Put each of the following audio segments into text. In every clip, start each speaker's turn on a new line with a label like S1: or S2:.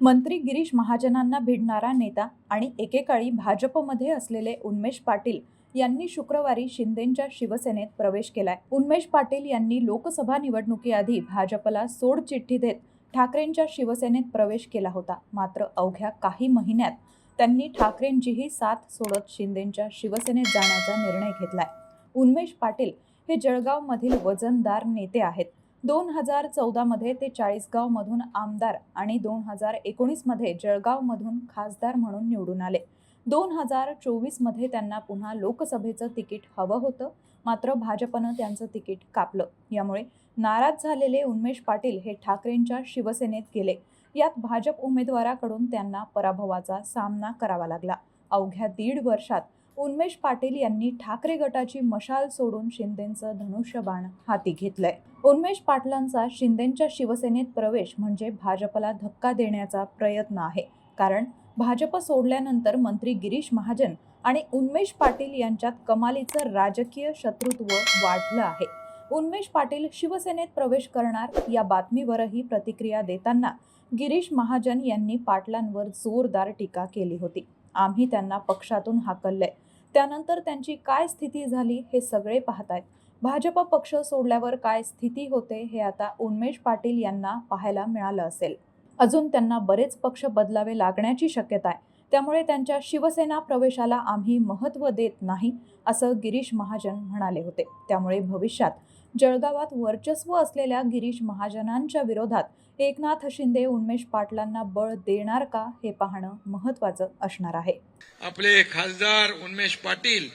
S1: मंत्री गिरीश महाजनांना भिडणारा नेता आणि एकेकाळी भाजपमध्ये असलेले उन्मेष पाटील यांनी शुक्रवारी शिंदेंच्या शिवसेनेत प्रवेश केलाय। उन्मेष पाटील यांनी लोकसभा निवडणुकीआधी भाजपला सोड चिठ्ठी देत ठाकरेंच्या शिवसेनेत प्रवेश केला होता। मात्र अवघ्या काही महिन्यात त्यांनी ठाकरेंचीही साथ सोडत शिंदेंच्या शिवसेनेत जाण्याचा निर्णय घेतलाय। उन्मेष पाटील हे जळगावमधील वजनदार नेते आहेत। 2014 मध्ये ते चाळीसगावमधून आमदार आणि 2019 मध्ये जळगावमधून खासदार म्हणून निवडून आले। 2024 मध्ये त्यांना पुन्हा लोकसभेचं तिकीट हवं होतं, मात्र भाजपनं त्यांचं तिकीट कापलं। यामुळे नाराज झालेले उन्मेष पाटील हे ठाकरेंच्या शिवसेनेत गेले। यात भाजप उमेदवाराकडून त्यांना पराभवाचा सामना करावा लागला। अवघ्या 1.5 वर्षात उन्मेष पाटील यांनी ठाकरे गटाची मशाल सोडून शिंदेंचं धनुष्यबाण हाती घेतलंय। उन्मेष पाटलांचा शिंदेंच्या शिवसेनेत प्रवेश म्हणजे भाजपला धक्का देण्याचा प्रयत्न आहे, कारण भाजप सोडल्यानंतर मंत्री गिरीश महाजन आणि उन्मेष पाटील यांच्यात कमालीचं राजकीय शत्रुत्व वाढलं आहे। उन्मेष पाटील शिवसेनेत प्रवेश करणार या बातमीवरही प्रतिक्रिया देताना गिरीश महाजन यांनी पाटलांवर जोरदार टीका केली होती। आम्ही त्यांना पक्षातून हाकललंय, त्यानंतर त्यांची काय स्थिती झाली हे सगळे पाहतायत। भाजप पक्ष सोडल्यावर काय स्थिती होते हे आता उन्मेष पाटील यांना पाहायला मिळालं असेल। अजून त्यांना बरेच पक्ष बदलावे लागण्याची शक्यता आहे, त्यामुळे त्यांच्या शिवसेना प्रवेशाला आम्ही महत्त्व देत नाही असं गिरीश महाजन म्हणाले होते। त्यामुळे भविष्यात जळगावात वर्चस्व असलेल्या गिरीश महाजनांच्या विरोधात एकनाथ शिंदे उन्मेष पाटलांना बळ देणार का हे पाहणं महत्त्वाचं असणार आहे।
S2: आपले खासदार उन्मेष पाटील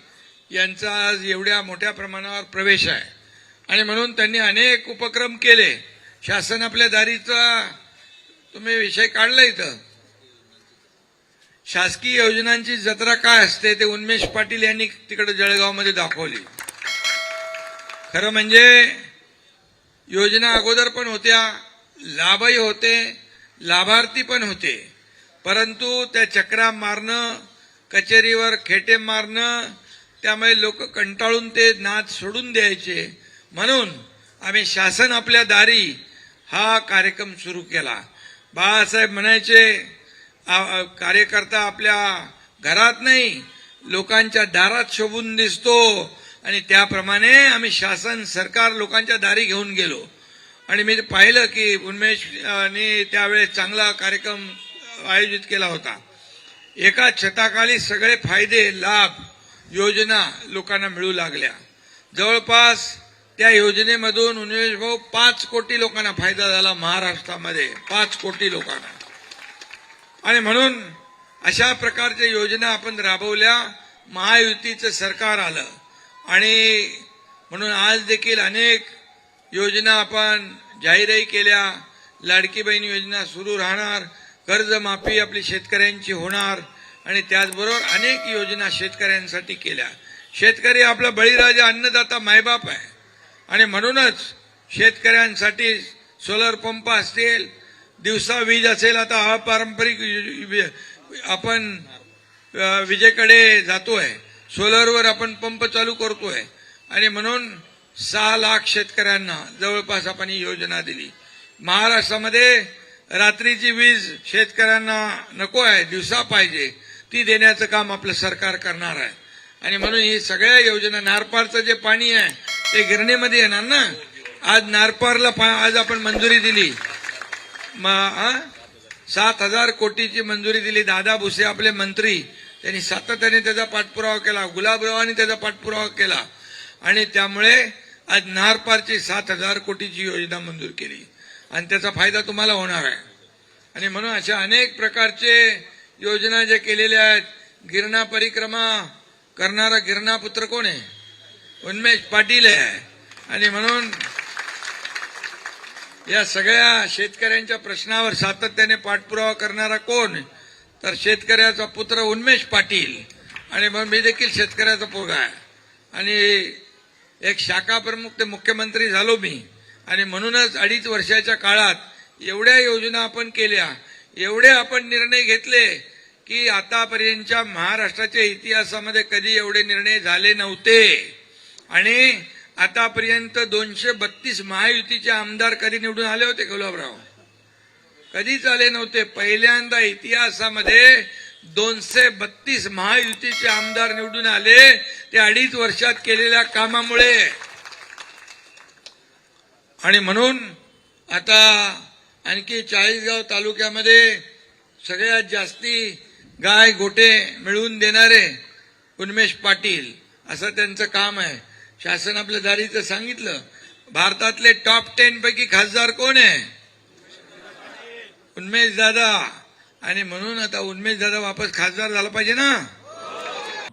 S2: यांचा आज एवढ्या मोठ्या प्रमाणावर प्रवेश आहे आणि म्हणून त्यांनी अनेक उपक्रम केले। शासन आपल्या दारीचा तुम्ही विषय काढला इथं। शासकीय योजनांची जत्रा काय असते ते उन्मेष पाटील यांनी तिकडे जळगावमध्ये दाखवली। खरं म्हणजे योजना अगोदर पण होत्या, लाभही होते, लाभार्थी पण होते, परंतु त्या चक्रा मारणं, कचेरीवर खेटे मारणं, त्यामुळे लोक कंटाळून ते नाद सोडून द्यायचे। म्हणून आम्ही शासन आपल्या दारी हा कार्यक्रम सुरू केला। बाळासाहेब म्हणायचे, कार्यकर्ता आपल्या घरात नाही लोकांच्या दारात शोभून दिसतो, आणि त्याप्रमाणे आम्ही शासन सरकार लोकांच्या दारी घेऊन गेलो। आणि मी पाहिलं की उन्मेषने त्यावेळेस चांगला कार्यक्रम आयोजित केला होता। एका छताखाली सगळे फायदे, लाभ, योजना लोकांना मिळू लागल्या। जवळपास त्या योजनेमधून उन्मेष भाऊ 5 कोटी लोकांना फायदा झाला महाराष्ट्रामध्ये, 5 कोटी लोकांना। आणि म्हणून अशा प्रकारच्या योजना आपण राबवल्या। महायुतीचं सरकार आलं आणि म्हणून आज देखील अनेक योजना आपण जाहीरही केल्या। लाडकी बहीण योजना सुरू राहणार, कर्जमाफी आपली शेतकऱ्यांची होणार आणि त्याचबरोबर अनेक योजना शेतकऱ्यांसाठी केल्या। शेतकरी आपला बळीराजा, अन्नदाता, मायबाप आहे आणि म्हणूनच शेतकऱ्यांसाठी सोलर पंप असतील, दिवसा वीज असेल। आता अपारंपरिक आपण विजेकडे जातोय, सोलरवर आपण पंप चालू करतोय आणि म्हणून 6 लाख शेतकऱ्यांना जवळपास आपण ही योजना दिली। महाराष्ट्रामध्ये रात्रीची वीज शेतकऱ्यांना नको आहे, दिवसा पाहिजे, ती देण्याचं काम आपलं सरकार करणार आहे। आणि म्हणून ही सगळ्या योजना, नारपारचं जे पाणी आहे ते गिरणीमध्ये येणार ना। आज नारपारला आज आपण मंजुरी दिली, 7,000 कोटीची मंजुरी दिली। दादा भुसे आपले मंत्री, त्यांनी सातत्याने त्याचा पाठपुरावा केला, गुलाबरावांनी त्याचा पाठपुरावा केला आणि त्यामुळे आज नारपारची 7,000 कोटीची योजना मंजूर केली आणि त्याचा फायदा तुम्हाला होणार आहे। आणि म्हणून अशा अनेक प्रकारचे योजना जे केलेल्या आहेत। गिरणा परिक्रमा करणारा गिरणापुत्र कोण आहे? उन्मेष पाटील आहे। आणि म्हणून या सगळ्या शेतकऱ्यांच्या प्रश्नावर सातत्याने पाठपुरावा करणारा कोण? तर शेतकऱ्याचा पुत्र उन्मेष पाटील। आणि मग मी देखील शेतकऱ्याचा पोरगा आहे आणि एक शाखा प्रमुख ते मुख्यमंत्री झालो मी। आणि म्हणूनच 2.5 वर्षाच्या काळात एवढ्या योजना आपण केल्या, एवढे आपण निर्णय घेतले की आतापर्यंतच्या महाराष्ट्राच्या इतिहासामध्ये कधी एवढे निर्णय झाले नव्हते। आणि आतापर्यंत 232 महायुतीचे आमदार कधी निवडून आले होते गुलाबराव? कधीच आले नव्हते. पहिल्यांदा इतिहासामध्ये 232 महायुतीचे आमदार निवडून आले, ते 2.5 वर्षात केलेल्या कामामुळे. आणि म्हणून आता आणखी 40गाव तालुक्यामध्ये सगळ्यात जास्ती गाय गोटे मिळवून देणारे उन्मेष पाटील, असं त्यांचं काम आहे. शासन आपल्या दारीचं सांगितलं. भारतातले टॉप 10 पैकी खासदार कोण आहे? उन्मेष दादा. आणि म्हणून आता उन्मेष दादा वापस खासदार झाला पाहिजे ना.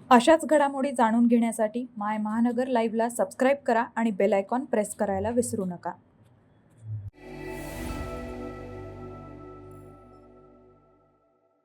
S1: अशाच घडामोडी जाणून घेण्यासाठी माय महानगर लाईव्हला सबस्क्राईब करा आणि बेल आयकॉन प्रेस करायला विसरू नका.